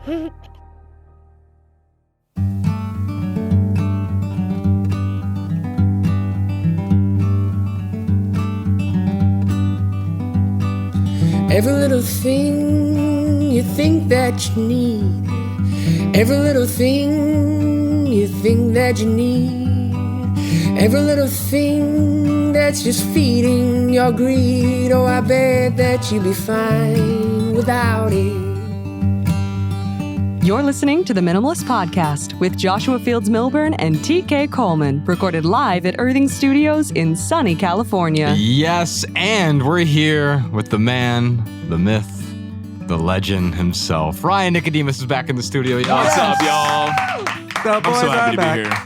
Every little thing you think that you need, every little thing you think that you need, every little thing that's just feeding your greed. Oh, I bet that you'd be fine without it. You're listening to the Minimalist Podcast with Joshua Fields Milburn and TK Coleman, recorded live at Earthing Studios in sunny California. Yes, and we're here with the man, the myth, the legend himself. Ryan Nicodemus is back in the studio. What's up, y'all? I'm so happy to be here.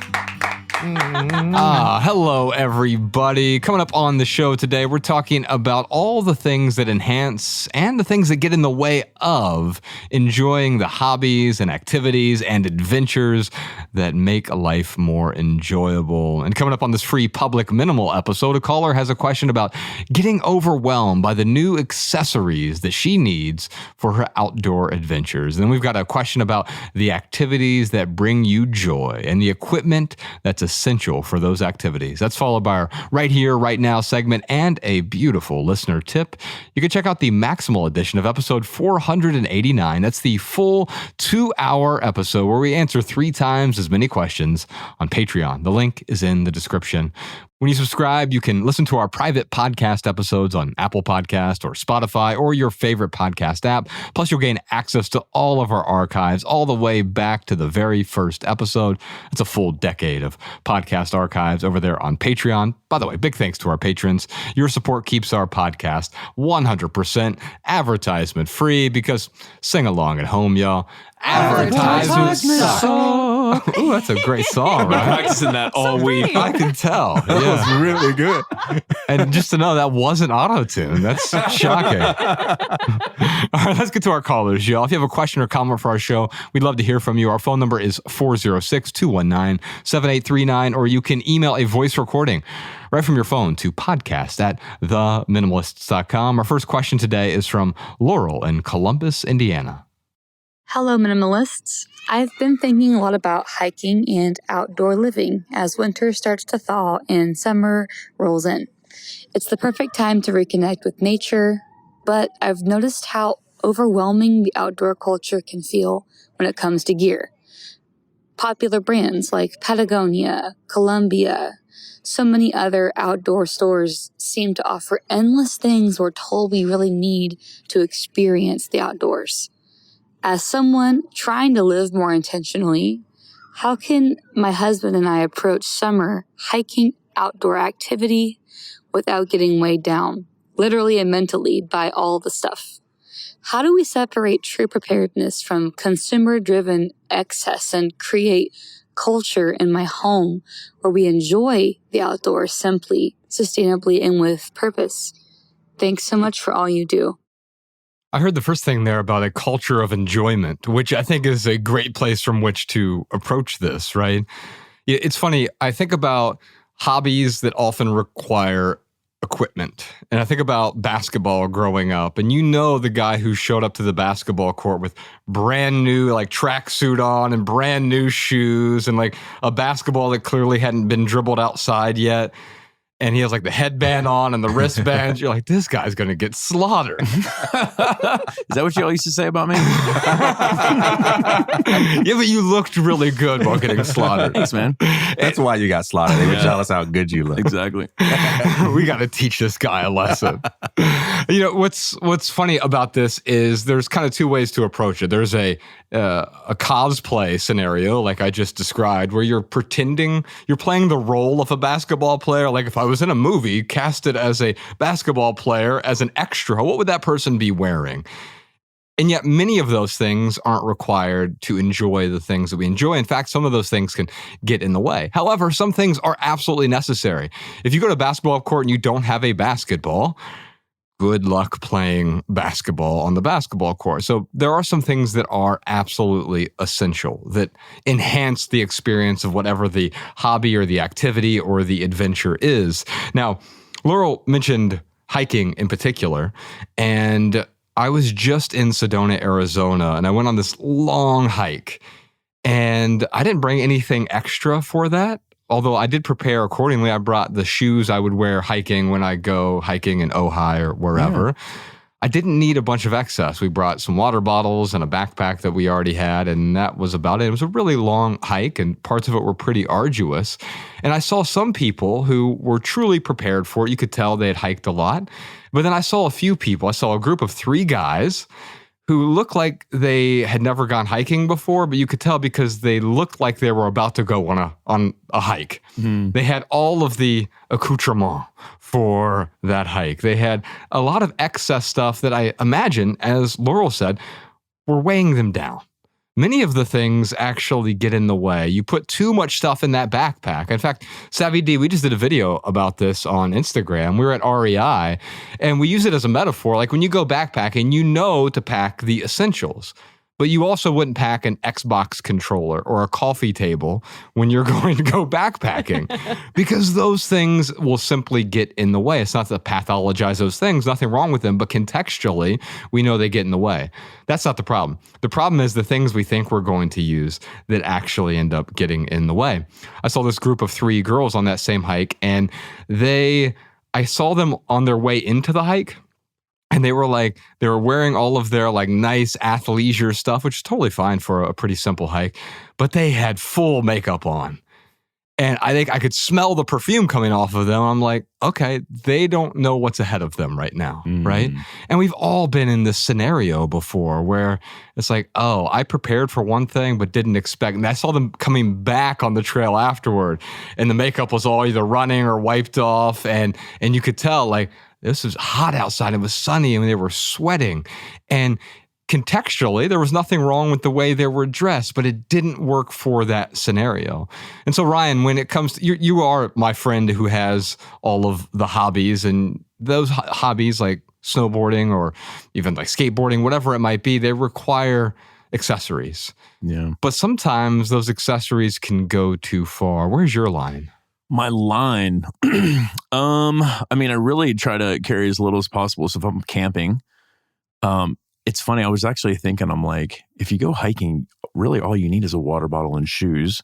Hello, everybody. Coming up on the show today, we're talking about all the things that enhance and the things that get in the way of enjoying the hobbies and activities and adventures that make life more enjoyable. And coming up on this free public minimal episode, a caller has a question about getting overwhelmed by the new accessories that she needs for her outdoor adventures. And then we've got a question about the activities that bring you joy and the equipment that's essential for those activities. That's followed by our Right Here, Right Now segment and a beautiful listener tip. You can check out the Maximal edition of episode 489. That's the full 2-hour episode where we answer 3 times as many questions on Patreon. The link is in the description. When you subscribe, you can listen to our private podcast episodes on Apple Podcast or Spotify or your favorite podcast app. Plus, you'll gain access to all of our archives all the way back to the very first episode. It's a full decade of podcast archives over there on Patreon. By the way, big thanks to our patrons. Your support keeps our podcast 100% advertisement free because sing along at home, y'all. Advertisements suck. Ooh, that's a great song. I've been Right? practicing that all week. I can tell. That Yeah. was really good. And just to know that wasn't auto-tune. That's shocking. All right, let's get to our callers, y'all. If you have a question or comment for our show, we'd love to hear from you. Our phone number is 406-219-7839, or you can email a voice recording right from your phone to podcast@theminimalists.com. Our first question today is from Laurel in Columbus, Indiana. Hello, Minimalists. I've been thinking a lot about hiking and outdoor living as winter starts to thaw and summer rolls in. It's the perfect time to reconnect with nature, but I've noticed how overwhelming the outdoor culture can feel when it comes to gear. Popular brands like Patagonia, Columbia, so many other outdoor stores seem to offer endless things we're told we really need to experience the outdoors. As someone trying to live more intentionally, how can my husband and I approach summer hiking outdoor activity without getting weighed down, literally and mentally, by all the stuff? How do we separate true preparedness from consumer-driven excess and create culture in my home where we enjoy the outdoors simply, sustainably, and with purpose? Thanks so much for all you do. I heard the first thing there about a culture of enjoyment, which I think is a great place from which to approach this, right? It's funny. I think about hobbies that often require equipment. And I think about basketball growing up. And you know the guy who showed up to the basketball court with brand new like tracksuit on and brand new shoes and like a basketball that clearly hadn't been dribbled outside yet. And he has like the headband on and the wristbands. You're like, this guy's going to get slaughtered. Is that what y'all used to say about me? Yeah, but you looked really good while getting slaughtered. Thanks, man. That's why you got slaughtered. They were jealous how good you look. Exactly. We got to teach this guy a lesson. You know, what's funny about this is there's kind of 2 ways to approach it. There's a cosplay scenario, like I just described, where you're playing the role of a basketball player. Like if I was in a movie, casted as a basketball player, as an extra, what would that person be wearing? And yet many of those things aren't required to enjoy the things that we enjoy. In fact, some of those things can get in the way. However, some things are absolutely necessary. If you go to a basketball court and you don't have a basketball, good luck playing basketball on the basketball court. So there are some things that are absolutely essential that enhance the experience of whatever the hobby or the activity or the adventure is. Now, Laurel mentioned hiking in particular, and I was just in Sedona, Arizona, and I went on this long hike. And I didn't bring anything extra for that, although I did prepare accordingly. I brought the shoes I would wear hiking when I go hiking in Ojai or wherever. Yeah. I didn't need a bunch of excess. We brought some water bottles and a backpack that we already had, and that was about it. It was a really long hike, and parts of it were pretty arduous. And I saw some people who were truly prepared for it. You could tell they had hiked a lot. But then I saw a few people. I saw a group of 3 guys who looked like they had never gone hiking before, but you could tell because they looked like they were about to go on a hike. Mm-hmm. They had all of the accoutrement for that hike. They had a lot of excess stuff that I imagine, as Laurel said, were weighing them down. Many of the things actually get in the way. You put too much stuff in that backpack. In fact, Savvy D, we just did a video about this on Instagram. We were at REI, and we use it as a metaphor. Like when you go backpacking, you know to pack the essentials. But you also wouldn't pack an Xbox controller or a coffee table when you're going to go backpacking because those things will simply get in the way. It's not to pathologize those things, nothing wrong with them, but contextually, we know they get in the way. That's not the problem. The problem is the things we think we're going to use that actually end up getting in the way. I saw this group of 3 girls on that same hike, and I saw them on their way into the hike. And they were wearing all of their like nice athleisure stuff, which is totally fine for a pretty simple hike, but they had full makeup on. And I think I could smell the perfume coming off of them. I'm like, okay, they don't know what's ahead of them right now, right? And we've all been in this scenario before where it's like, oh, I prepared for one thing but didn't expect. And I saw them coming back on the trail afterward, and the makeup was all either running or wiped off. And you could tell, like, this was hot outside. It was sunny, and they were sweating. And contextually, there was nothing wrong with the way they were dressed, but it didn't work for that scenario. And so, Ryan, when it comes to, you are my friend who has all of the hobbies, and those hobbies like snowboarding or even like skateboarding, whatever it might be, they require accessories. Yeah. But sometimes those accessories can go too far. Where's your line? My line, I mean, I really try to carry as little as possible. So if I'm camping, it's funny. I was actually thinking, I'm like, if you go hiking, really all you need is a water bottle and shoes.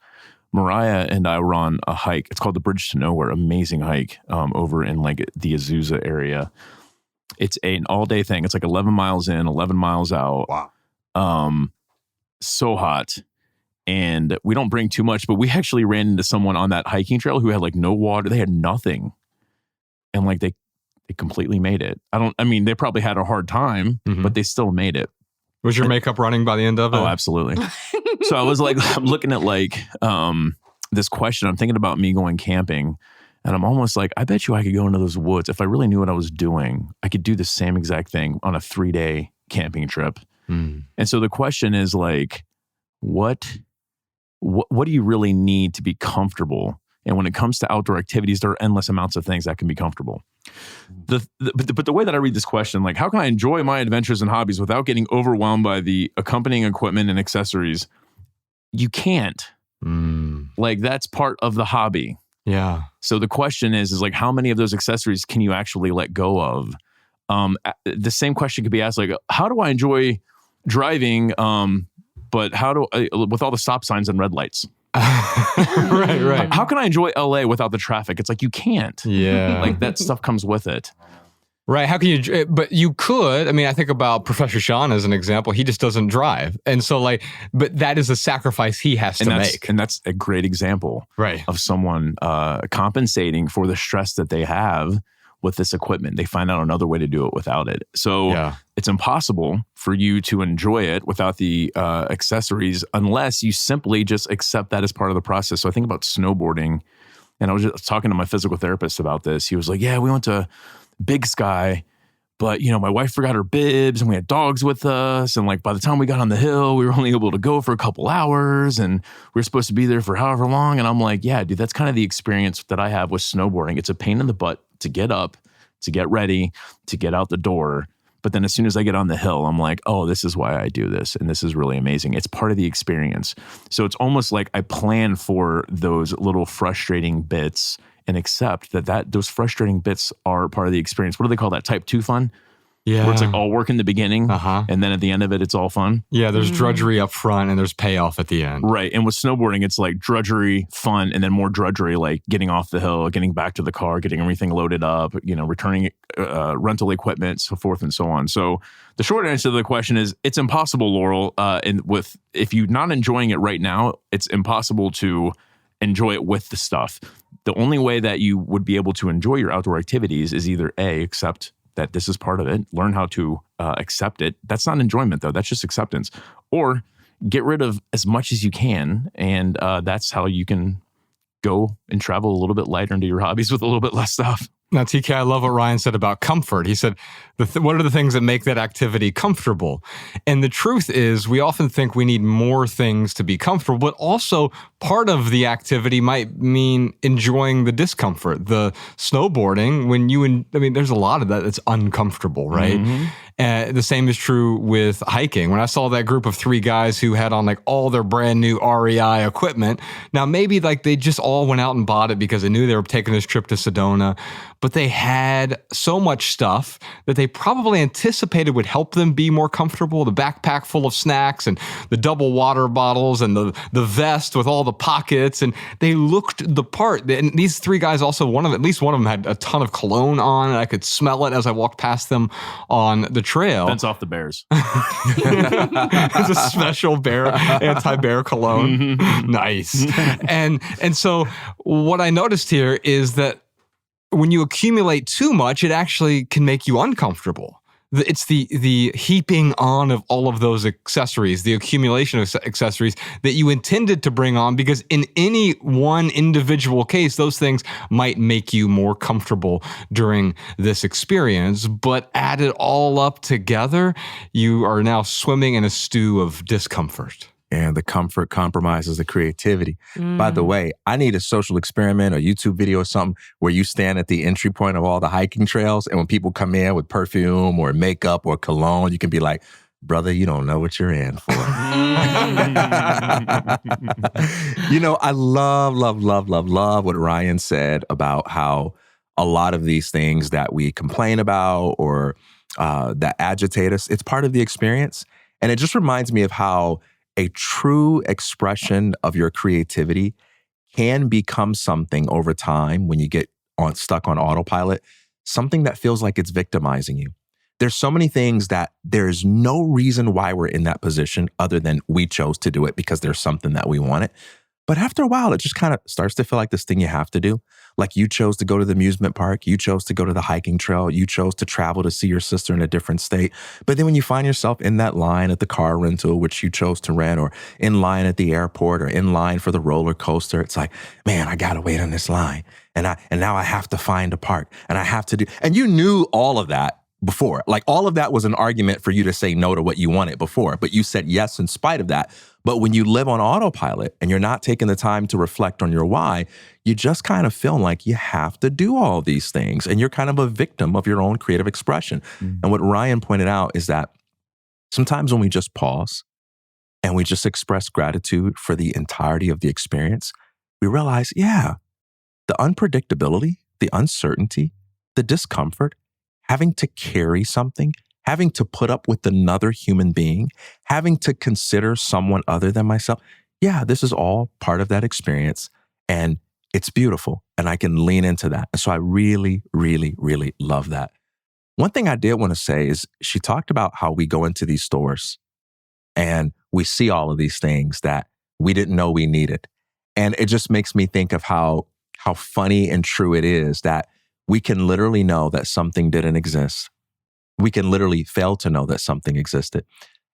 Mariah and I were on a hike. It's called the Bridge to Nowhere. Amazing hike over in like the Azusa area. It's an all-day thing. It's like 11 miles in, 11 miles out. Wow. So hot. And we don't bring too much, but we actually ran into someone on that hiking trail who had like no water. They had nothing. And like they completely made it. I mean, they probably had a hard time, but they still made it. Was your makeup running by the end of it? Oh, absolutely. So I was like, I'm looking at like this question. I'm thinking about me going camping, and I'm almost like, I bet you I could go into those woods. If I really knew what I was doing, I could do the same exact thing on a 3-day camping trip. And so the question is like, what do you really need to be comfortable? And when it comes to outdoor activities, there are endless amounts of things that can be comfortable. But the way that I read this question, like, how can I enjoy my adventures and hobbies without getting overwhelmed by the accompanying equipment and accessories? You can't. Like, that's part of the hobby. Yeah. So the question is like, how many of those accessories can you actually let go of? The same question could be asked, like, how do I enjoy driving, but how do I, with all the stop signs and red lights? Right. How can I enjoy LA without the traffic? It's like, you can't. Yeah. Like, that stuff comes with it. Right. How can you, but you could, I mean, I think about Professor Sean as an example. He just doesn't drive. And so like, but that is a sacrifice he has to make. And that's a great example of someone compensating for the stress that they have with this equipment. They find out another way to do it without it. So it's impossible for you to enjoy it without the accessories unless you simply just accept that as part of the process. So I think about snowboarding, and I was just talking to my physical therapist about this. He was like, yeah, we went to Big Sky, but you know, my wife forgot her bibs and we had dogs with us. And like, by the time we got on the hill, we were only able to go for a couple hours and we were supposed to be there for however long. And I'm like, yeah, dude, that's kind of the experience that I have with snowboarding. It's a pain in the butt to get up, to get ready, to get out the door. But then as soon as I get on the hill, I'm like, oh, this is why I do this. And this is really amazing. It's part of the experience. So it's almost like I plan for those little frustrating bits and accept that those frustrating bits are part of the experience. What do they call that? Type 2 fun? Yeah. Where it's like all work in the beginning, and then at the end of it, it's all fun. Yeah, there's drudgery up front and there's payoff at the end. Right. And with snowboarding, it's like drudgery, fun, and then more drudgery, like getting off the hill, getting back to the car, getting everything loaded up, returning rental equipment, so forth and so on. So the short answer to the question is it's impossible, Laurel. And if you're not enjoying it right now, it's impossible to enjoy it with the stuff. The only way that you would be able to enjoy your outdoor activities is either accept that this is part of it, learn how to accept it. That's not enjoyment, though. That's just acceptance. Or get rid of as much as you can, and that's how you can go and travel a little bit lighter into your hobbies with a little bit less stuff. Now, TK, I love what Ryan said about comfort. He said, what are the things that make that activity comfortable? And the truth is, we often think we need more things to be comfortable, but also part of the activity might mean enjoying the discomfort. The snowboarding, there's a lot of that that's uncomfortable, right? The same is true with hiking. When I saw that group of 3 guys who had on like all their brand new REI equipment, now maybe like they just all went out and bought it because they knew they were taking this trip to Sedona, but they had so much stuff that they probably anticipated would help them be more comfortable. The backpack full of snacks and the double water bottles and the vest with all the pockets, and they looked the part. And these 3 guys also, at least one of them had a ton of cologne on, and I could smell it as I walked past them on the trail. Fence off the bears. It's a special anti-bear cologne. Nice. And so what I noticed here is that when you accumulate too much, it actually can make you uncomfortable. It's the heaping on of all of those accessories, the accumulation of accessories that you intended to bring on, because in any one individual case, those things might make you more comfortable during this experience. But add it all up together, you are now swimming in a stew of discomfort. And the comfort compromises the creativity. By the way, I need a social experiment or YouTube video or something where you stand at the entry point of all the hiking trails, and when people come in with perfume or makeup or cologne, you can be like, brother, you don't know what you're in for. I love what Ryan said about how a lot of these things that we complain about or that agitate us, it's part of the experience. And it just reminds me of how a true expression of your creativity can become something over time when you get stuck on autopilot, something that feels like it's victimizing you. There's so many things that there's no reason why we're in that position other than we chose to do it because there's something that we wanted. But after a while, it just kind of starts to feel like this thing you have to do. Like you chose to go to the amusement park, you chose to go to the hiking trail, you chose to travel to see your sister in a different state. But then when you find yourself in that line at the car rental, which you chose to rent, or in line at the airport, or in line for the roller coaster, it's like, man, I got to wait on this line. And now I have to find a park, and I have to do, and you knew all of that before. Like all of that was an argument for you to say no to what you wanted before, but you said yes in spite of that. But when you live on autopilot and you're not taking the time to reflect on your why, you just kind of feel like you have to do all these things, and you're kind of a victim of your own creative expression. And what Ryan pointed out is that sometimes when we just pause and we just express gratitude for the entirety of the experience, we realize, yeah, the unpredictability, the uncertainty, the discomfort, having to carry something, having to put up with another human being, having to consider someone other than myself. Yeah, this is all part of that experience, and it's beautiful, and I can lean into that. And so I really, really, really love that. One thing I did want to say is she talked about how we go into these stores and we see all of these things that we didn't know we needed. And it just makes me think of how funny and true it is that we can literally know that something didn't exist. We can literally fail to know that something existed.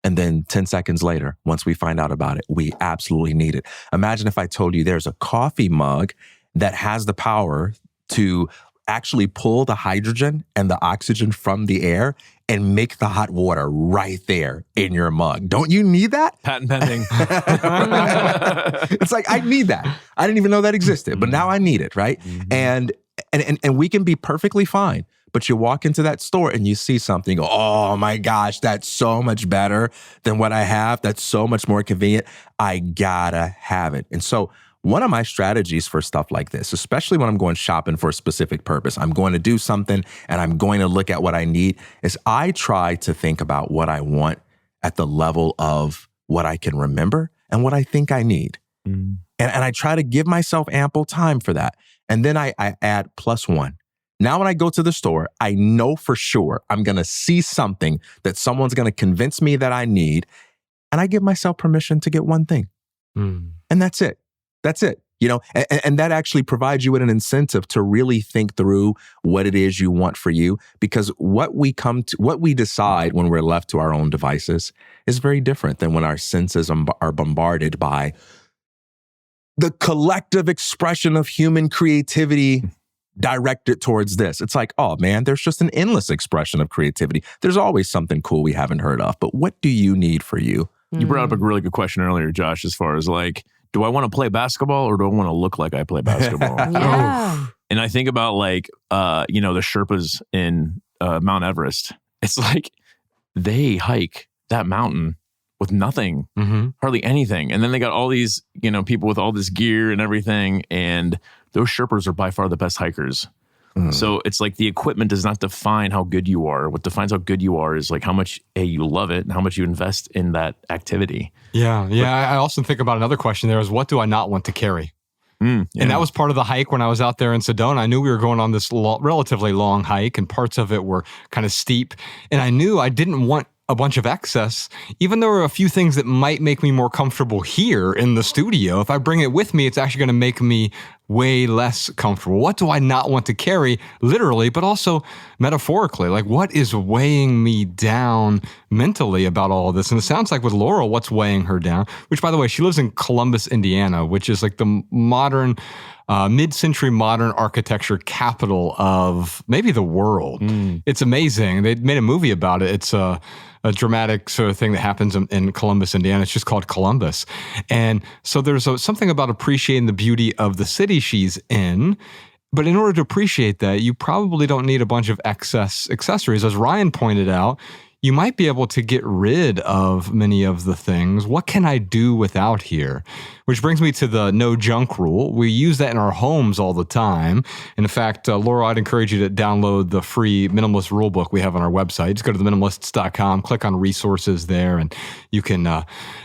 And then 10 seconds later, once we find out about it, we absolutely need it. Imagine if I told you there's a coffee mug that has the power to actually pull the hydrogen and the oxygen from the air and make the hot water right there in your mug. Don't you need that? Patent pending. It's like, I need that. I didn't even know that existed, but now I need it, right? And we can be perfectly fine. But you walk into that store and you see something, oh my gosh, that's so much better than what I have. That's so much more convenient. I gotta have it. And so one of my strategies for stuff like this, especially when I'm going shopping for a specific purpose, I'm going to do something and I'm going to look at what I need, is I try to think about what I want at the level of what I can remember and what I think I need. And I try to give myself ample time for that. And then I add +1. Now, when I go to the store, I know for sure I'm going to see something that someone's going to convince me that I need. And I give myself permission to get one thing. And that's it. That's it. You know, and that actually provides you with an incentive to really think through what it is you want for you, because what we decide when we're left to our own devices is very different than when our senses are bombarded by the collective expression of human creativity directed towards this. It's like, oh man, there's just an endless expression of creativity. There's always something cool we haven't heard of. But what do you need for you? You brought up a really good question earlier, Josh, as far as like, do I want to play basketball or do I want to look like I play basketball? Yeah. And I think about like, the Sherpas in Mount Everest. It's like they hike that mountain with nothing, hardly anything. And then they got all these, people with all this gear and everything. And those Sherpas are by far the best hikers. So it's like the equipment does not define how good you are. What defines how good you are is like how much you love it and how much you invest in that activity. Yeah. I also think about another question there is, what do I not want to carry? And that was part of the hike when I was out there in Sedona. I knew we were going on this relatively long hike, and parts of it were kind of steep. And I knew I didn't want a bunch of excess, even though there are a few things that might make me more comfortable here in the studio. If I bring it with me, it's actually going to make me way less comfortable. What do I not want to carry, literally, but also metaphorically? Like, what is weighing me down mentally about all of this? And it sounds like with Laurel, what's weighing her down, which, by the way, she lives in Columbus, Indiana, which is like the modern, mid-century modern architecture capital of maybe the world. It's amazing. They made a movie about it. It's a dramatic sort of thing that happens in Columbus, Indiana. It's just called Columbus. And so there's something about appreciating the beauty of the city she's in. But in order to appreciate that, you probably don't need a bunch of excess accessories. As Ryan pointed out, you might be able to get rid of many of the things. What can I do without here? Which brings me to the no junk rule. We use that in our homes all the time. And in fact, Laura, I'd encourage you to download the free minimalist rule book we have on our website. Just go to theminimalists.com, click on resources there, and you can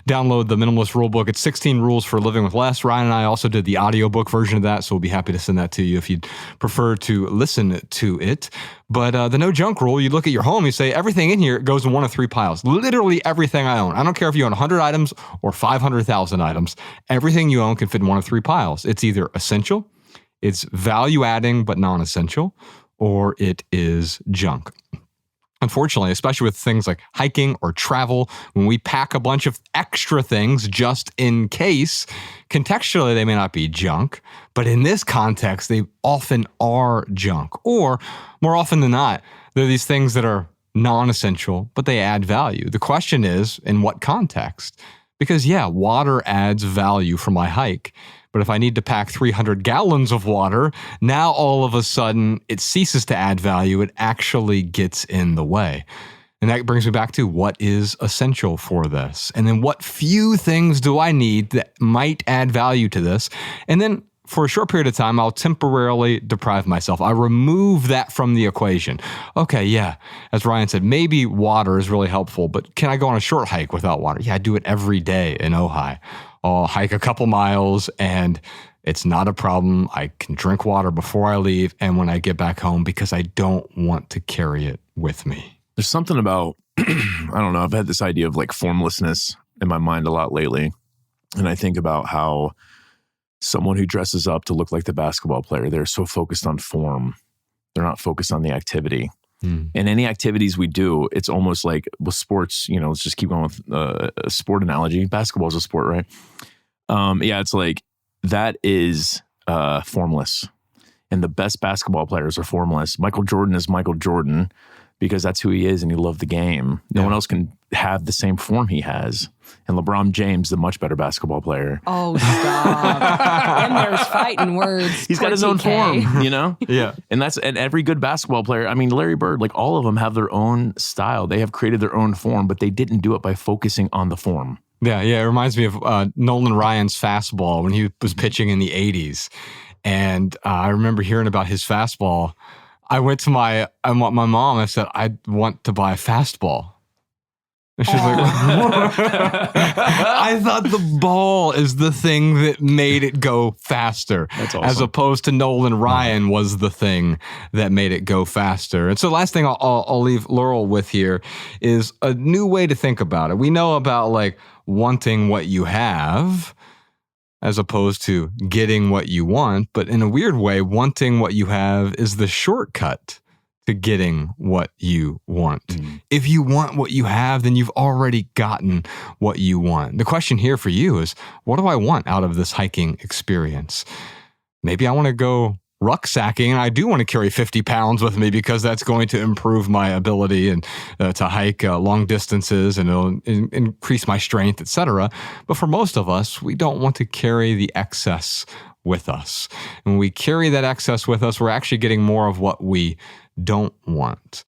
download the minimalist rule book. It's 16 rules for living with less. Ryan and I also did the audiobook version of that, so we'll be happy to send that to you if you'd prefer to listen to it. But the no junk rule, you look at your home, you say, everything in here goes in one of three piles. Literally everything I own. I don't care if you own 100 items or 500,000 items. Everything you own can fit in one of three piles. It's either essential, it's value-adding but non-essential, or it is junk. Unfortunately, especially with things like hiking or travel, when we pack a bunch of extra things just in case, contextually they may not be junk, but in this context, they often are junk. Or more often than not, they're these things that are non-essential, but they add value. The question is, in what context? Because yeah, water adds value for my hike. But if I need to pack 300 gallons of water, now all of a sudden it ceases to add value. It actually gets in the way. And that brings me back to what is essential for this. And then what few things do I need that might add value to this? And then for a short period of time, I'll temporarily deprive myself. I remove that from the equation. Okay, yeah, as Ryan said, maybe water is really helpful, but can I go on a short hike without water? Yeah, I do it every day in Ojai. I'll hike a couple miles and it's not a problem. I can drink water before I leave and when I get back home because I don't want to carry it with me. There's something about, I don't know, I've had this idea of like formlessness in my mind a lot lately. And I think about how someone who dresses up to look like the basketball player, they're so focused on form. They're not focused on the activity. And any activities we do, it's almost like with sports, let's just keep going with a sport analogy. Basketball is a sport, right? It's like that is formless. And the best basketball players are formless. Michael Jordan is Michael Jordan because that's who he is and he loved the game. No one else can have the same form he has. And LeBron James, the much better basketball player. Oh, stop. And there's fighting words. He's got his own form, Yeah. And every good basketball player, I mean, Larry Bird, like all of them have their own style. They have created their own form, but they didn't do it by focusing on the form. Yeah. It reminds me of Nolan Ryan's fastball when he was pitching in the 80s. And I remember hearing about his fastball. I went to my mom. I said, I want to buy a fastball. And she's like, I thought the ball is the thing that made it go faster. That's awesome. As opposed to Nolan Ryan was the thing that made it go faster. And so the last thing I'll leave Laurel with here is a new way to think about it. We know about like wanting what you have as opposed to getting what you want. But in a weird way, wanting what you have is the shortcut to getting what you want. If you want what you have, then you've already gotten what you want. The question here for you is, what do I want out of this hiking experience? Maybe I want to go rucksacking, and I do want to carry 50 pounds with me because that's going to improve my ability and to hike long distances, and it'll increase my strength, etc. But for most of us, we don't want to carry the excess with us. And when we carry that excess with us, we're actually getting more of what we don't want.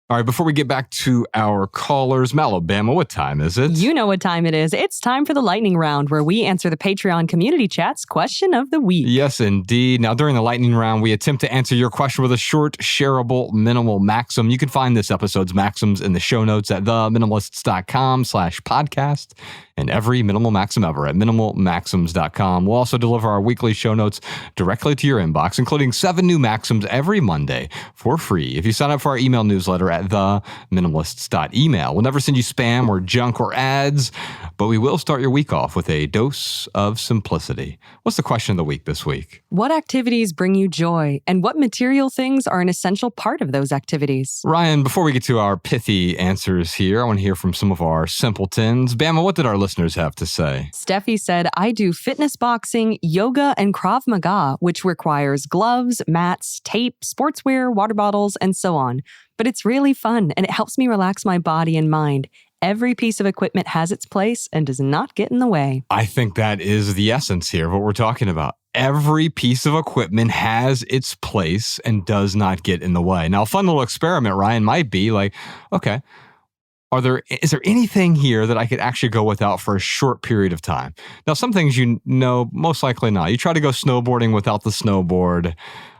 All right, before we get back to our callers, Alabama, what time is it? You know what time it is. It's time for the lightning round, where we answer the Patreon community chat's question of the week. Yes, indeed. Now, during the lightning round, we attempt to answer your question with a short, shareable, minimal maxim. You can find this episode's maxims in the show notes at theminimalists.com/podcast, and every minimal maxim ever at minimalmaxims.com. We'll also deliver our weekly show notes directly to your inbox, including 7 new maxims every Monday for free if you sign up for our email newsletter at theminimalists.email. We'll never send you spam or junk or ads, but we will start your week off with a dose of simplicity. What's the question of the week this week? What activities bring you joy, and what material things are an essential part of those activities? Ryan, before we get to our pithy answers here, I want to hear from some of our simpletons. Bama, what did our listeners have to say? Steffi said, I do fitness boxing, yoga, and Krav Maga, which requires gloves, mats, tape, sportswear, water bottles, and so on. But it's really fun, and it helps me relax my body and mind. Every piece of equipment has its place and does not get in the way. I think that is the essence here of what we're talking about. Every piece of equipment has its place and does not get in the way. Now, a fun little experiment, Ryan, might be like, okay, is there anything here that I could actually go without for a short period of time? Now, some things most likely not. You try to go snowboarding without the snowboard.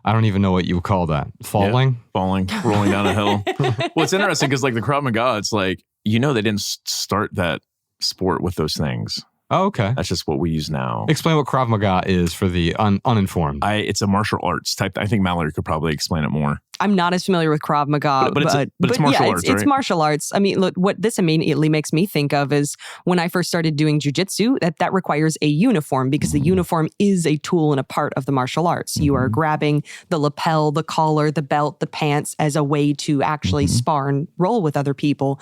I don't even know what you would call that. Falling? Yeah, falling, rolling down a hill. Well, it's interesting because like the Krav Maga, it's like, they didn't start that sport with those things. Oh, okay. That's just what we use now. Explain what Krav Maga is for the uninformed. It's a martial arts type. I think Mallory could probably explain it more. I'm not as familiar with Krav Maga, but it's martial arts, right? It's martial arts. I mean, look, what this immediately makes me think of is when I first started doing jujitsu, that requires a uniform because the uniform is a tool and a part of the martial arts. You are grabbing the lapel, the collar, the belt, the pants as a way to actually spar and roll with other people.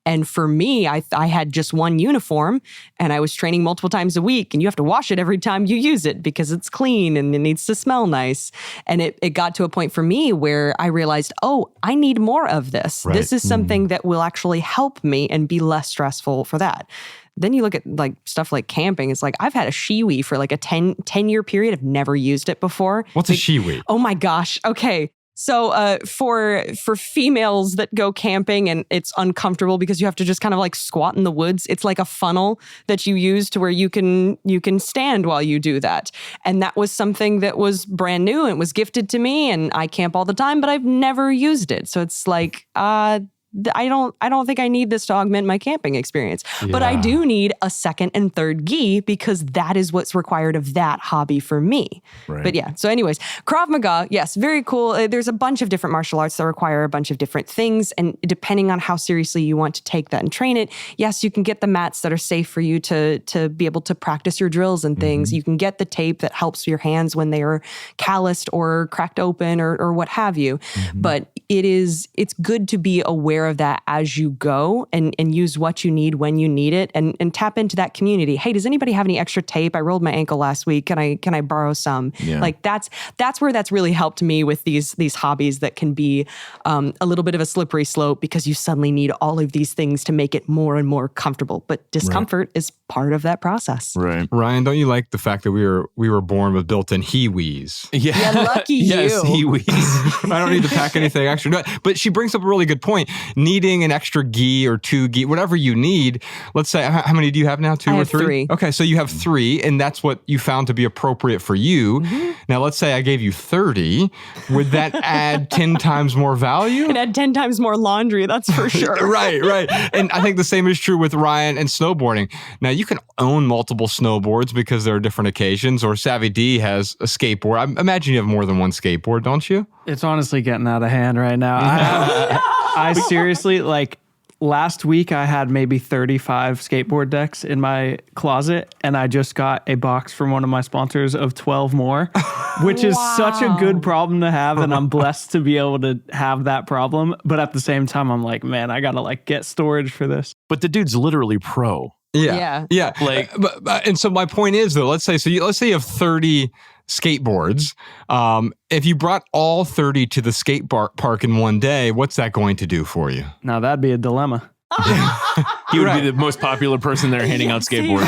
And for me, I had just one uniform and I was training multiple times a week, and you have to wash it every time you use it because it's clean and it needs to smell nice. And it got to a point for me where I realized, I need more of this. Right. This is something that will actually help me and be less stressful for that. Then you look at like stuff like camping. It's like I've had a shiwi for like a 10-year period. I've never used it before. What's a shiwi? Oh my gosh. Okay. So for females that go camping and it's uncomfortable because you have to just kind of like squat in the woods, it's like a funnel that you use to where you can stand while you do that. And that was something that was brand new and was gifted to me, and I camp all the time, but I've never used it. So it's like I don't think I need this to augment my camping experience, but I do need a second and third gi because that is what's required of that hobby for me. Right. But yeah, so anyways, Krav Maga, yes, very cool. There's a bunch of different martial arts that require a bunch of different things, and depending on how seriously you want to take that and train it, yes, you can get the mats that are safe for you to be able to practice your drills and things. You can get the tape that helps your hands when they are calloused or cracked open or what have you. But it's good to be aware of that as you go and use what you need when you need it and tap into that community. Hey, does anybody have any extra tape? I rolled my ankle last week. Can I borrow some? Yeah. Like that's where that's really helped me with these hobbies that can be a little bit of a slippery slope because you suddenly need all of these things to make it more and more comfortable. But discomfort is part of that process. Right. Ryan, don't you like the fact that we were born with built-in he-wees? Yeah, lucky you. Yes, he-wees. I don't need to pack anything extra. extra. But she brings up a really good point. Needing an extra gi or 2 gi, whatever you need. Let's say, how many do you have now? 2 or 3? 3. Okay, so you have 3, and that's what you found to be appropriate for you. Mm-hmm. Now, let's say I gave you 30. Would that add 10 times more value? It add 10 times more laundry, that's for sure. Right. And I think the same is true with Ryan and snowboarding. Now, you can own multiple snowboards because there are different occasions, or Savvy D has a skateboard. I imagine you have more than one skateboard, don't you? It's honestly getting out of hand right now. I seriously, like, last week I had maybe 35 skateboard decks in my closet, and I just got a box from one of my sponsors of 12 more, which is such a good problem to have, and I'm blessed to be able to have that problem. But at the same time, I'm like, man, I gotta like get storage for this. But the dude's literally pro. Yeah. Like, and so my point is though, let's say you have 30 skateboards. If you brought all 30 to the skate park in one day, what's that going to do for you? Now that'd be a dilemma. He would be the most popular person there handing out skateboards.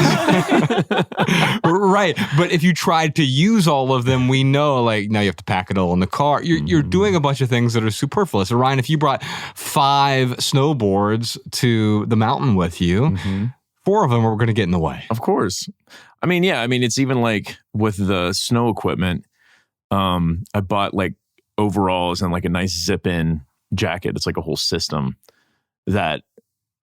Right. But if you tried to use all of them, we know like now you have to pack it all in the car. You're doing a bunch of things that are superfluous. So Ryan, if you brought 5 snowboards to the mountain with you, 4 of them are going to get in the way. Of course. I mean, it's even like with the snow equipment, I bought like overalls and like a nice zip-in jacket. It's like a whole system that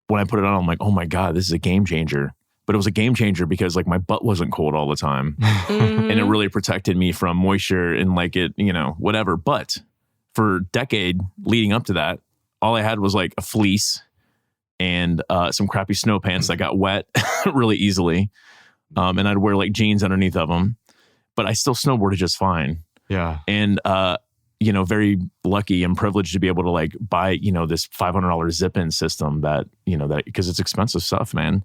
when I put it on, I'm like, oh my God, this is a game changer. But it was a game changer because like my butt wasn't cold all the time. And it really protected me from moisture and like it, whatever. But for a decade leading up to that, all I had was like a fleece and some crappy snow pants that got wet really easily. And I'd wear like jeans underneath of them, but I still snowboarded just fine. Yeah. And, very lucky and privileged to be able to like buy, this $500 zip-in system that because it's expensive stuff, man.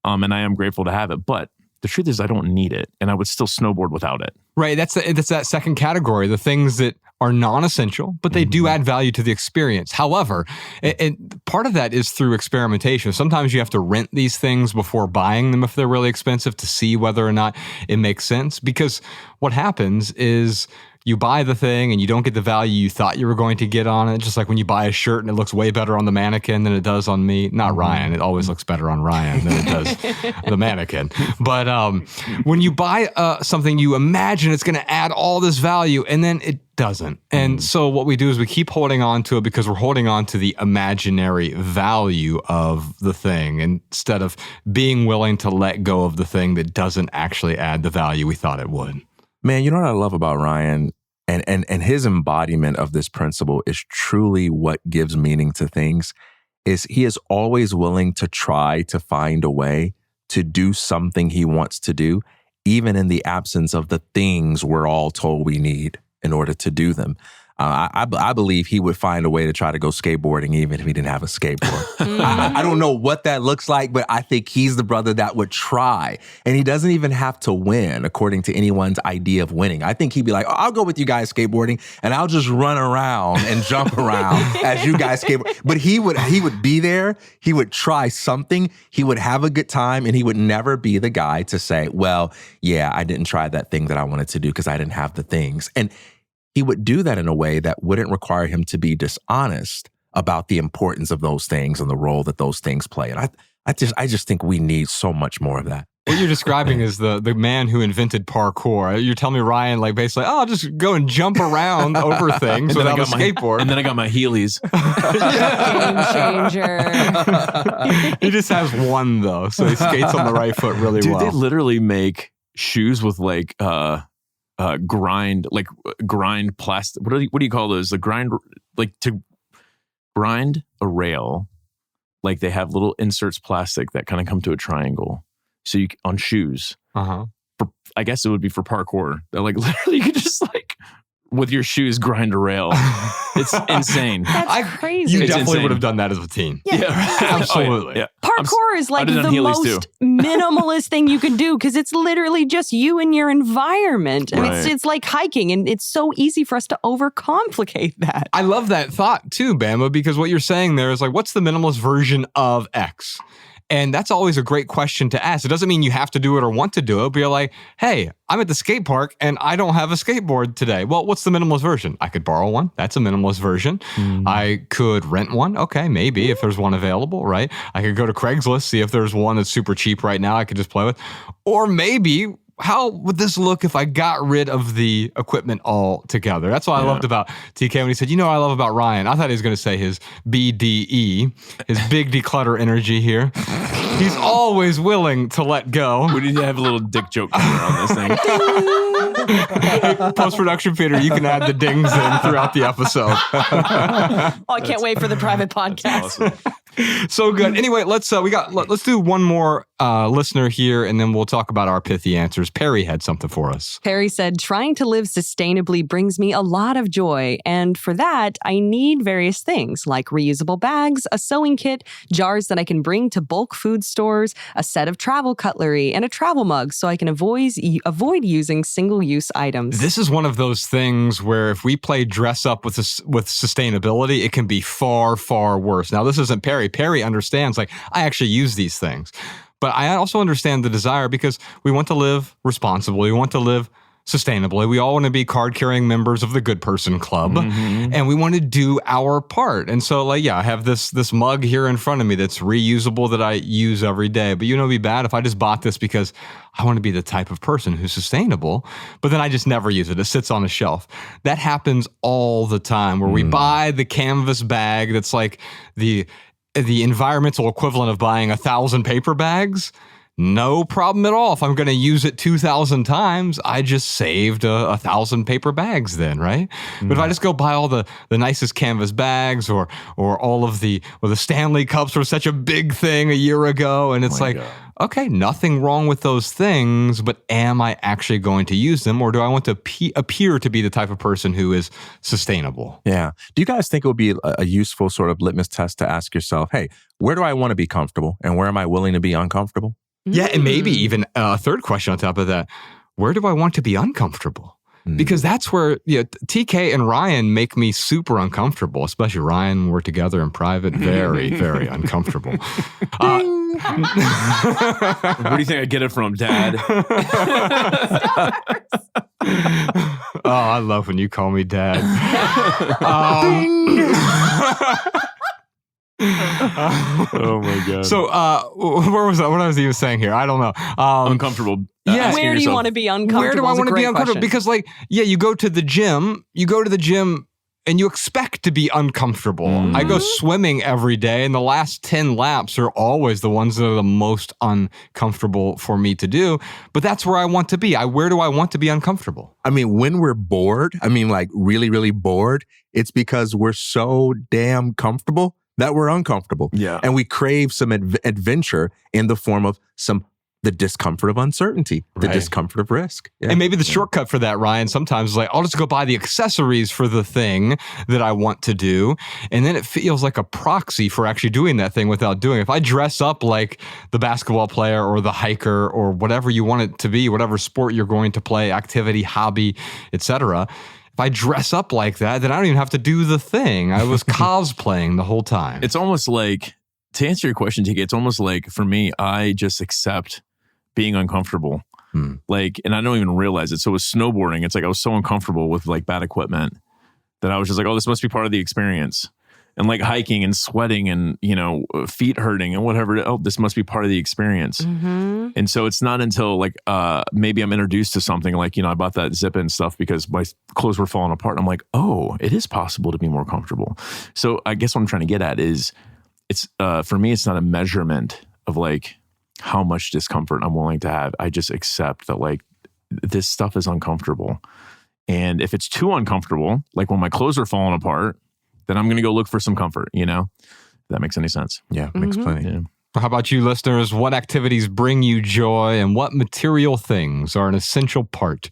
And I am grateful to have it, but the truth is I don't need it and I would still snowboard without it. Right. That's that second category, the things that are non-essential, but they do add value to the experience. However, and part of that is through experimentation. Sometimes you have to rent these things before buying them if they're really expensive to see whether or not it makes sense. Because what happens is you buy the thing and you don't get the value you thought you were going to get on it. Just like when you buy a shirt and it looks way better on the mannequin than it does on me. Not Ryan. It always looks better on Ryan than it does the mannequin. But when you buy something, you imagine it's going to add all this value and then it doesn't. And so what we do is we keep holding on to it because we're holding on to the imaginary value of the thing instead of being willing to let go of the thing that doesn't actually add the value we thought it would. Man, you know what I love about Ryan and his embodiment of this principle is truly what gives meaning to things is he is always willing to try to find a way to do something he wants to do, even in the absence of the things we're all told we need in order to do them. I believe he would find a way to try to go skateboarding even if he didn't have a skateboard. I don't know what that looks like, but I think he's the brother that would try. And he doesn't even have to win according to anyone's idea of winning. I think he'd be like, oh, I'll go with you guys skateboarding and I'll just run around and jump around as you guys skateboard. But he would be there. He would try something. He would have a good time and he would never be the guy to say, well, yeah, I didn't try that thing that I wanted to do because I didn't have the things. And he would do that in a way that wouldn't require him to be dishonest about the importance of those things and the role that those things play. And I just think we need so much more of that. What you're describing is the man who invented parkour. You're telling me Ryan, like basically, I'll just go and jump around over things without a skateboard. And then I got my Heelys. Game changer. He just has one though, so he skates on the right foot really well. Dude, they literally make shoes with like grind plastic. What do you call those? The grind, like to grind a rail. Like they have little inserts plastic that kind of come to a triangle. So you on shoes. I guess it would be for parkour. They're like literally you could just like with your shoes grind a rail. It's insane. That's crazy. You It's definitely insane. would have done that as a teen. Yeah. Absolutely. Yeah. Parkour is like I did it the on Heelys most too. minimalist thing you can do because it's literally just you and your environment. And Right. it's like hiking, and it's so easy for us to overcomplicate that. I love that thought too, Bama, because what you're saying there is like, what's the minimalist version of X? And that's always a great question to ask. It doesn't mean you have to do it or want to do it, but you're like, hey, I'm at the skate park and I don't have a skateboard today. Well, what's the minimalist version? I could borrow one. That's a minimalist version. I could rent one. Okay, maybe if there's one available, right? I could go to Craigslist, see if there's one that's super cheap right now I could just play with. Or maybe, how would this look if I got rid of the equipment altogether? That's what I loved about TK when he said, what I love about Ryan? I thought he was going to say his BDE, his big declutter energy here. He's always willing to let go. We need to have a little dick joke on this thing. Post-production, Peter, you can add the dings in throughout the episode. I can't wait for the private podcast. Awesome. So good. Anyway, let's do one more listener here, and then we'll talk about our pithy answers. Perry had something for us. Perry said, trying to live sustainably brings me a lot of joy. And for that, I need various things like reusable bags, a sewing kit, jars that I can bring to bulk food stores, a set of travel cutlery, and a travel mug so I can avoid using single-use items. This is one of those things where if we play dress up with sustainability, it can be far, far worse. Now, this isn't Perry. Perry understands, like, I actually use these things. But I also understand the desire because we want to live responsibly. We want to live sustainably. We all want to be card-carrying members of the Good Person Club. And we want to do our part. And so, like, I have this mug here in front of me that's reusable that I use every day. But it'd be bad if I just bought this because I want to be the type of person who's sustainable, but then I just never use it. It sits on a shelf. That happens all the time where we buy the canvas bag that's like the environmental equivalent of buying 1,000 paper bags. No problem at all. If I'm going to use it 2,000 times, I just saved 1,000 paper bags then, right? But if I just go buy all the nicest canvas bags or all of the Stanley Cups were such a big thing a year ago, and it's okay, nothing wrong with those things, but am I actually going to use them, or do I want to appear to be the type of person who is sustainable? Yeah. Do you guys think it would be a useful sort of litmus test to ask yourself, hey, where do I want to be comfortable and where am I willing to be uncomfortable? Yeah, and maybe even a third question on top of that, where do I want to be uncomfortable? Because that's where TK and Ryan make me super uncomfortable, especially Ryan, when we're together in private, very, very uncomfortable. Where do you think I get it from, Dad? Oh, I love when you call me Dad. Oh my God. So where was that? What I was even saying here? I don't know. Uncomfortable. Yeah. Where do you want to be uncomfortable? Where do I want to be uncomfortable? Because you go to the gym and you expect to be uncomfortable. I go swimming every day, and the last 10 laps are always the ones that are the most uncomfortable for me to do. But that's where I want to be. Where do I want to be uncomfortable? I mean, when we're bored, really, really bored, it's because we're so damn comfortable that we're uncomfortable. Yeah. And we crave some adventure in the form of the discomfort of uncertainty, the discomfort of risk. Yeah. And maybe the shortcut for that, Ryan, sometimes is like, I'll just go buy the accessories for the thing that I want to do. And then it feels like a proxy for actually doing that thing without doing it. If I dress up like the basketball player or the hiker or whatever you want it to be, whatever sport you're going to play, activity, hobby, etc., if I dress up like that, then I don't even have to do the thing. I was cosplaying the whole time. It's almost like, to answer your question, TK, it's almost like, for me, I just accept being uncomfortable. And I don't even realize it. So with snowboarding, it's like I was so uncomfortable with like bad equipment that I was just like, oh, this must be part of the experience. And like hiking and sweating and, feet hurting and whatever. Oh, this must be part of the experience. And so it's not until like maybe I'm introduced to something like, I bought that zip-in stuff because my clothes were falling apart. And I'm like, oh, it is possible to be more comfortable. So I guess what I'm trying to get at is it's for me, it's not a measurement of like how much discomfort I'm willing to have. I just accept that like this stuff is uncomfortable. And if it's too uncomfortable, like when my clothes are falling apart, then I'm going to go look for some comfort, if that makes any sense. Yeah, makes plenty. Yeah. How about you, listeners? What activities bring you joy and what material things are an essential part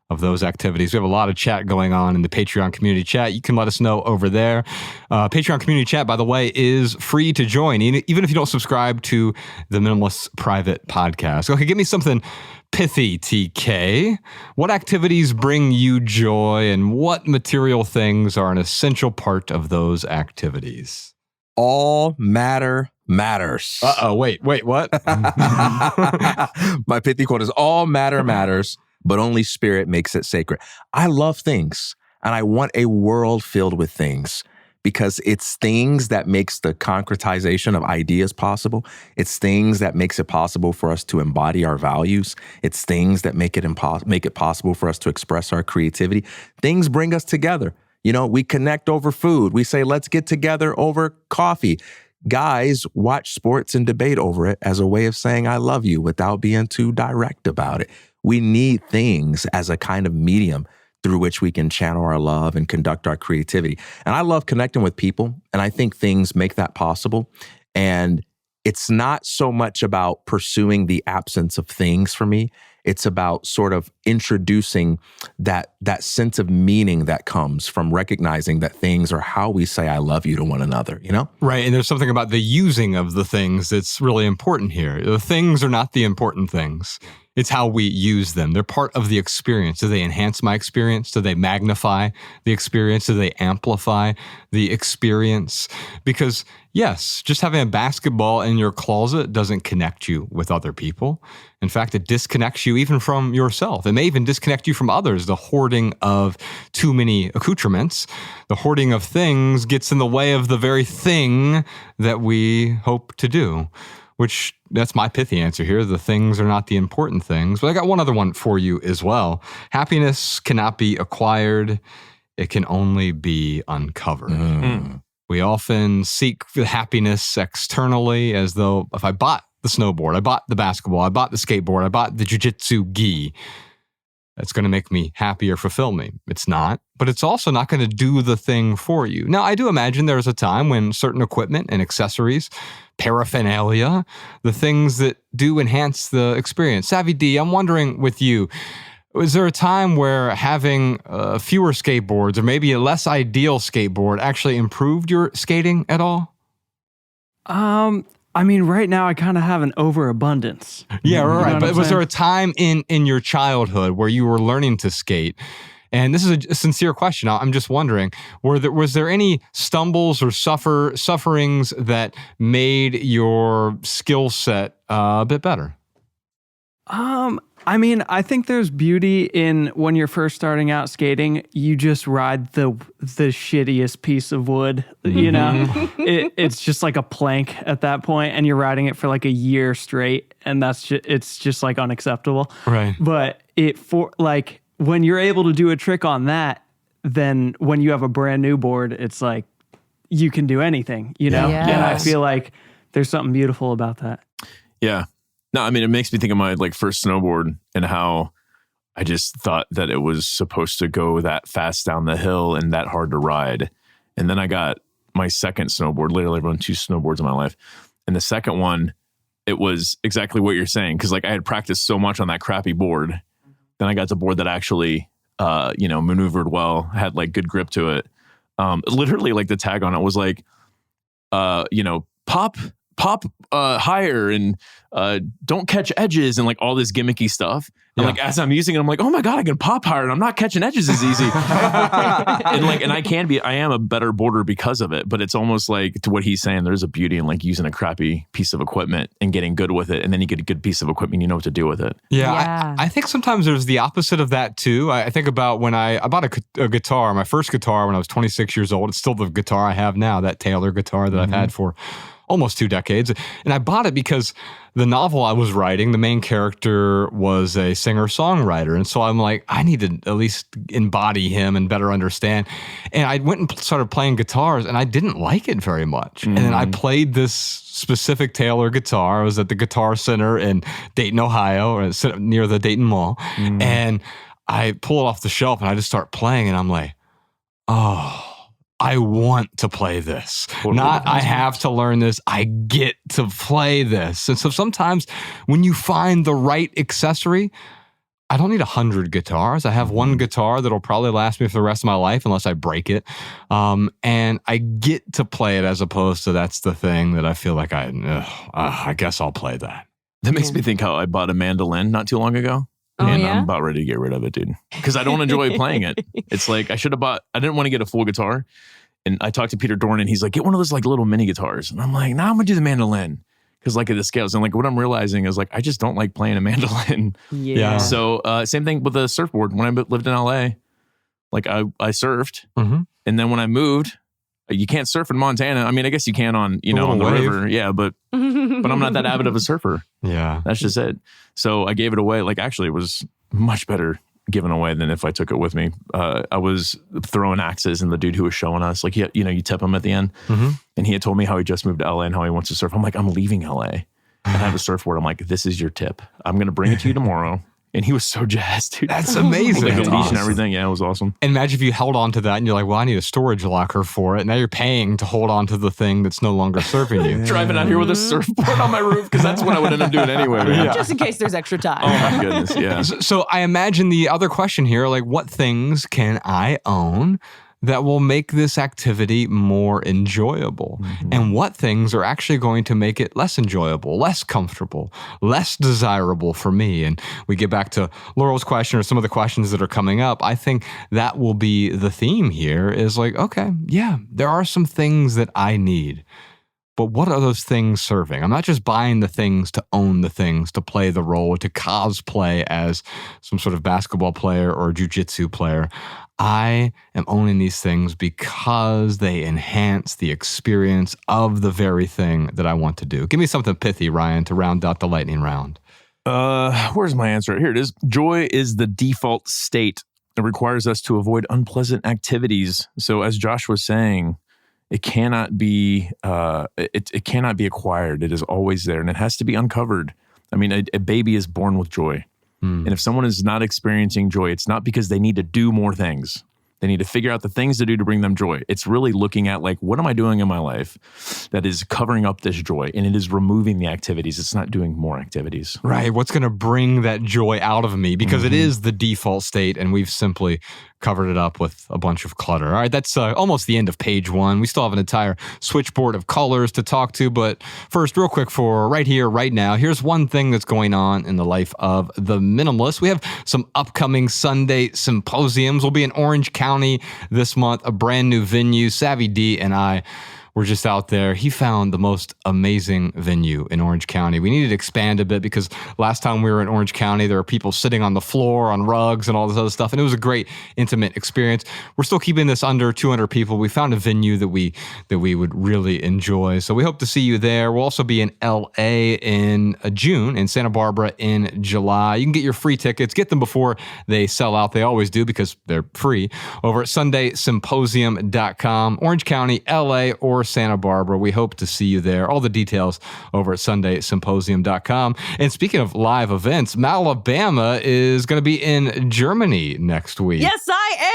of those activities? We have a lot of chat going on in the Patreon community chat. You can let us know over there. Patreon community chat, by the way, is free to join, even if you don't subscribe to the Minimalists private podcast. Okay, give me something pithy, TK. What activities bring you joy and what material things are an essential part of those activities? all matter matters. Wait, what? My pithy quote is, all matter matters, but only spirit makes it sacred. I love things, and I want a world filled with things, because it's things that makes the concretization of ideas possible. It's things that makes it possible for us to embody our values. It's things that make it possible for us to express our creativity. Things bring us together. You know, we connect over food. We say, let's get together over coffee. Guys watch sports and debate over it as a way of saying, I love you, without being too direct about it. We need things as a kind of medium through which we can channel our love and conduct our creativity. And I love connecting with people, and I think things make that possible. And it's not so much about pursuing the absence of things for me. It's about sort of introducing that sense of meaning that comes from recognizing that things are how we say I love you to one another, you know? Right. And there's something about the using of the things that's really important here. The things are not the important things. It's how we use them. They're part of the experience. Do they enhance my experience? Do they magnify the experience? Do they amplify the experience? Because yes, just having a basketball in your closet doesn't connect you with other people. In fact, it disconnects you even from yourself. It may even disconnect you from others. The hoarding of too many accoutrements, the hoarding of things gets in the way of the very thing that we hope to do. Which, that's my pithy answer here. The things are not the important things. But I got one other one for you as well. Happiness cannot be acquired. It can only be uncovered. We often seek the happiness externally, as though if I bought the snowboard, I bought the basketball, I bought the skateboard, I bought the jiu-jitsu gi, that's going to make me happy or fulfill me. It's not, but it's also not going to do the thing for you. Now, I do imagine there's a time when certain equipment and accessories, paraphernalia, the things that do enhance the experience. Savvy D, I'm wondering with you, was there a time where having fewer skateboards or maybe a less ideal skateboard actually improved your skating at all? I mean, right now I kind of have an overabundance. Yeah, right. You know But was there a time in your childhood where you were learning to skate? And this is a sincere question. I'm just wondering, was there any stumbles or sufferings that made your skill set a bit better? I mean, I think there's beauty in when you're first starting out skating, you just ride the shittiest piece of wood, you know? It's just like a plank at that point, and you're riding it for like a year straight, and it's just like unacceptable. Right. But when you're able to do a trick on that, then when you have a brand new board, it's like you can do anything, you know? Yes. And I feel like there's something beautiful about that. Yeah. No, I mean, it makes me think of my first snowboard and how I just thought that it was supposed to go that fast down the hill and that hard to ride. And then I got my second snowboard. Literally, I've run 2 snowboards in my life. And the second one, it was exactly what you're saying. Because I had practiced so much on that crappy board. Then I got the board that actually, maneuvered well, had good grip to it. Literally, the tag on it was pop higher and don't catch edges and all this gimmicky stuff. And as I'm using it, I'm like, oh my God, I can pop higher and I'm not catching edges as easy. and I am a better boarder because of it. But it's almost to what he's saying, there's a beauty in using a crappy piece of equipment and getting good with it. And then you get a good piece of equipment, you know what to do with it. Yeah. I think sometimes there's the opposite of that too. I think about when I bought a guitar, my first guitar when I was 26 years old. It's still the guitar I have now, that Taylor guitar that I've had for almost 2 decades. And I bought it because the novel I was writing, the main character was a singer-songwriter. And so I'm like, I need to at least embody him and better understand. And I went and started playing guitars, and I didn't like it very much. And then I played this specific Taylor guitar. I was at the Guitar Center in Dayton, Ohio, or near the Dayton Mall. And I pull it off the shelf, and I just start playing, and I'm like, oh, I want to play this. Not I have to learn this. I get to play this. And so sometimes when you find the right accessory, I don't need 100 guitars. I have one guitar that'll probably last me for the rest of my life unless I break it. And I get to play it as opposed to that's the thing that I feel like I guess I'll play that. That makes me think how I bought a mandolin not too long ago. And I'm about ready to get rid of it, dude. Because I don't enjoy playing it. It's I should have bought, I didn't want to get a full guitar. And I talked to Peter Dorn, and he's like, get one of those like little mini guitars. And I'm like, nah, I'm gonna do the mandolin. Because like at the scales, and like what I'm realizing is like, I just don't like playing a mandolin. Yeah. So same thing with the surfboard. When I lived in LA, like I surfed. Mm-hmm. And then when I moved, you can't surf in Montana. I mean, I guess you can on the river. Yeah, but I'm not that avid of a surfer. Yeah. That's just it. So I gave it away. Like actually it was much better given away than if I took it with me. I was throwing axes, and the dude who was showing us, like, you tip him at the end. Mm-hmm. And he had told me how he just moved to LA and how he wants to surf. I'm like, I'm leaving LA and I have a surfboard. I'm like, this is your tip. I'm going to bring it to you tomorrow. And he was so jazzed, dude. That's amazing. Like That's the beach awesome. and everything. Yeah, it was awesome. And imagine if you held on to that and you're like, well, I need a storage locker for it. Now you're paying to hold on to the thing that's no longer serving you. Driving out here with a surfboard on my roof, because that's what I would end up doing anyway. Man. Yeah. Just in case there's extra time. Oh my goodness, yeah. So I imagine the other question here, like, what things can I own that will make this activity more enjoyable? Mm-hmm. And what things are actually going to make it less enjoyable, less comfortable, less desirable for me? And we get back to Laurel's question or some of the questions that are coming up. I think that will be the theme here is like, okay, yeah, there are some things that I need. But what are those things serving? I'm not just buying the things to own the things, to play the role, to cosplay as some sort of basketball player or jiu-jitsu player. I am owning these things because they enhance the experience of the very thing that I want to do. Give me something pithy, Ryan, to round out the lightning round. Where's my answer? Here it is. Joy is the default state. It requires us to avoid unpleasant activities. So as Josh was saying, it cannot be it cannot be acquired. It is always there, and it has to be uncovered. I mean, a baby is born with joy. And if someone is not experiencing joy, it's not because they need to do more things. They need to figure out the things to do to bring them joy. It's really looking at like, what am I doing in my life that is covering up this joy? And it is removing the activities. It's not doing more activities. Right. What's going to bring that joy out of me? Because it is the default state, and we've simply covered it up with a bunch of clutter. All right, that's almost the end of page 1. We still have an entire switchboard of colors to talk to, but first, real quick for right here, right now, here's one thing that's going on in the life of the minimalist. We have some upcoming Sunday symposiums. We'll be in Orange County this month, a brand new venue. Savvy D and I were just out there. He found the most amazing venue in Orange County. We needed to expand a bit because last time we were in Orange County, there were people sitting on the floor on rugs and all this other stuff, and it was a great intimate experience. We're still keeping this under 200 people. We found a venue that we would really enjoy. So we hope to see you there. We'll also be in LA in June, in Santa Barbara in July. You can get your free tickets. Get them before they sell out. They always do because they're free over at sundaysymposium.com. Orange County, LA, or Santa Barbara. We hope to see you there. All the details over at sundaysymposium.com. And speaking of live events, Malabama is going to be in Germany next week. Yes, I am.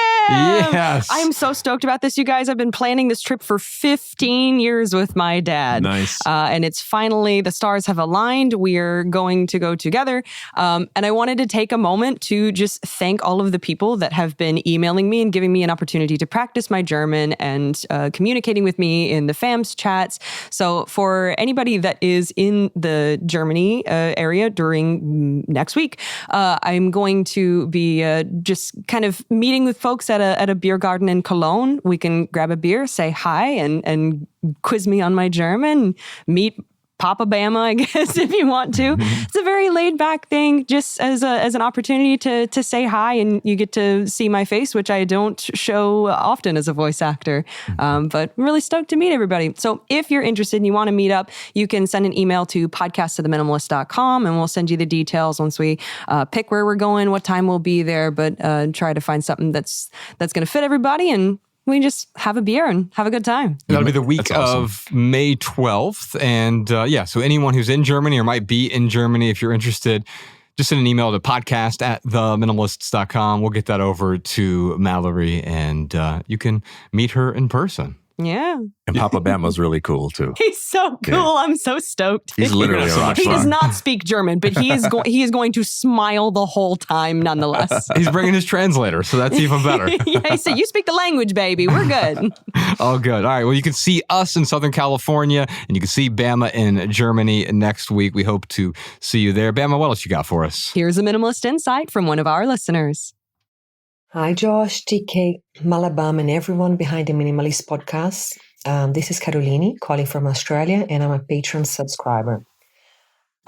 Yes. I'm so stoked about this, you guys. I've been planning this trip for 15 years with my dad. Nice. And it's finally, the stars have aligned. We're going to go together. And I wanted to take a moment to just thank all of the people that have been emailing me and giving me an opportunity to practice my German and communicating with me in the FAMS chats. So for anybody that is in the Germany area during next week, I'm going to be just kind of meeting with folks at a beer garden in Cologne. We can grab a beer, say hi, and quiz me on my German, meet Papa Bama, I guess, if you want to. It's a very laid back thing, just as an opportunity to say hi, and you get to see my face, which I don't show often as a voice actor. But I'm really stoked to meet everybody. So if you're interested and you want to meet up, you can send an email to podcast@theminimalist.com, and we'll send you the details once we pick where we're going, what time we'll be there, but try to find something that's going to fit everybody, and we just have a beer and have a good time. That'll be the week of May 12th. And so anyone who's in Germany or might be in Germany, if you're interested, just send an email to podcast@theminimalists.com. We'll get that over to Mallory, and you can meet her in person. Yeah. And Papa Bama's really cool too. He's so cool. Yeah. I'm so stoked. He's literally a rock He star. does not speak German, but he is going to smile the whole time nonetheless. He's bringing his translator, so that's even better. Yeah, so you speak the language, baby. We're good. Oh, good. All right. Well, you can see us in Southern California, and you can see Bama in Germany next week. We hope to see you there. Bama, what else you got for us? Here's a minimalist insight from one of our listeners. Hi, Josh, TK, Malabam, and everyone behind the Minimalist podcast. This is Caroline calling from Australia, and I'm a Patreon subscriber.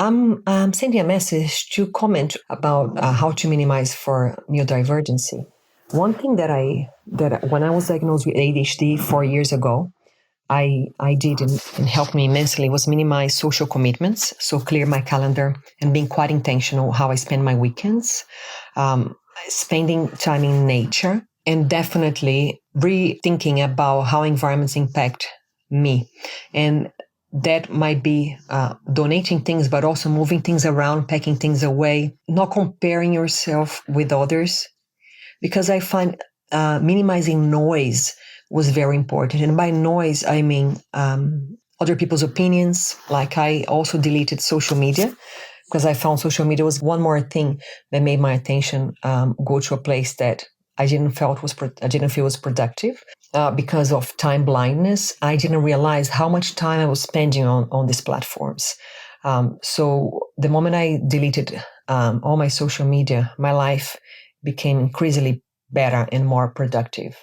I'm sending a message to comment about how to minimize for neurodivergency. One thing that when I was diagnosed with ADHD 4 years ago, I did and helped me immensely was minimize social commitments, so clear my calendar and being quite intentional how I spend my weekends. Spending time in nature, and definitely rethinking about how environments impact me. And that might be donating things, but also moving things around, packing things away, not comparing yourself with others. Because I find minimizing noise was very important. And by noise, I mean other people's opinions. Like I also deleted social media, because I found social media was one more thing that made my attention go to a place that I didn't feel was productive. Because of time blindness, I didn't realize how much time I was spending on these platforms. So the moment I deleted all my social media, my life became increasingly better and more productive.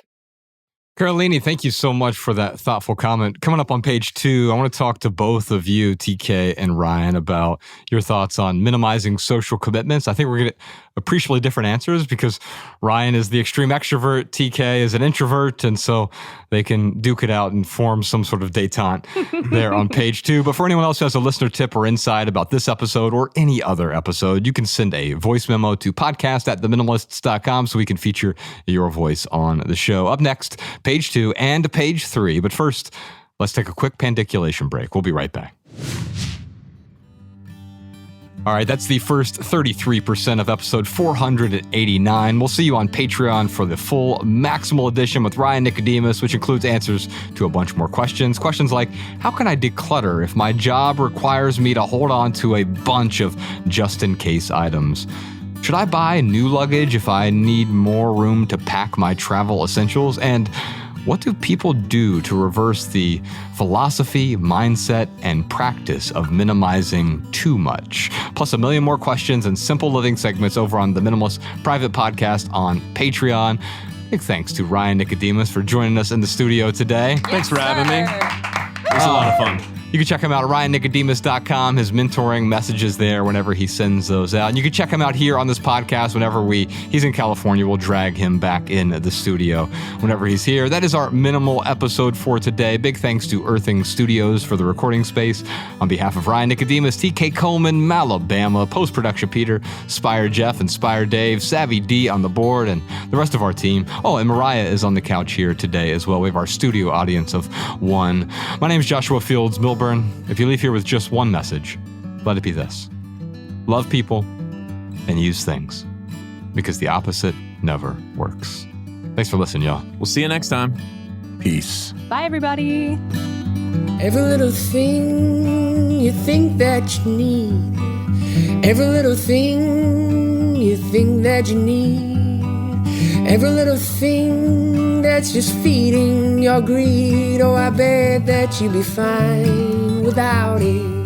Caroline, thank you so much for that thoughtful comment. Coming up on page 2, I want to talk to both of you, TK and Ryan, about your thoughts on minimizing social commitments. I think we're going to get appreciably different answers because Ryan is the extreme extrovert, TK is an introvert, and so they can duke it out and form some sort of detente there on page 2. But for anyone else who has a listener tip or insight about this episode or any other episode, you can send a voice memo to podcast@theminimalists.com so we can feature your voice on the show. Up next, page 2 and page 3. But first, let's take a quick pandiculation break. We'll be right back. All right, that's the first 33% of episode 489. We'll see you on Patreon for the full Maximal Edition with Ryan Nicodemus, which includes answers to a bunch more questions. Questions like, how can I declutter if my job requires me to hold on to a bunch of just-in-case items? Should I buy new luggage if I need more room to pack my travel essentials? And what do people do to reverse the philosophy, mindset, and practice of minimizing too much? Plus a million more questions and simple living segments over on the Minimalist private podcast on Patreon. Big thanks to Ryan Nicodemus for joining us in the studio today. Thanks for having me. It was a lot of fun. You can check him out at ryannicodemus.com. His mentoring messages there whenever he sends those out. And you can check him out here on this podcast whenever he's in California. We'll drag him back in the studio whenever he's here. That is our minimal episode for today. Big thanks to Earthing Studios for the recording space. On behalf of Ryan Nicodemus, TK Coleman, Malabama, post-production Peter, Spire Jeff, and Spire Dave, Savvy D on the board, and the rest of our team. Oh, and Mariah is on the couch here today as well. We have our studio audience of 1. My name is Joshua Fields Milburn. If you leave here with just one message, let it be this: love people and use things, because the opposite never works. Thanks for listening, y'all. We'll see you next time. Peace. Bye, everybody. Every little thing you think that you need, every little thing you think that you need, every little thing that's just feeding your greed. Oh, I bet that you'd be fine without it.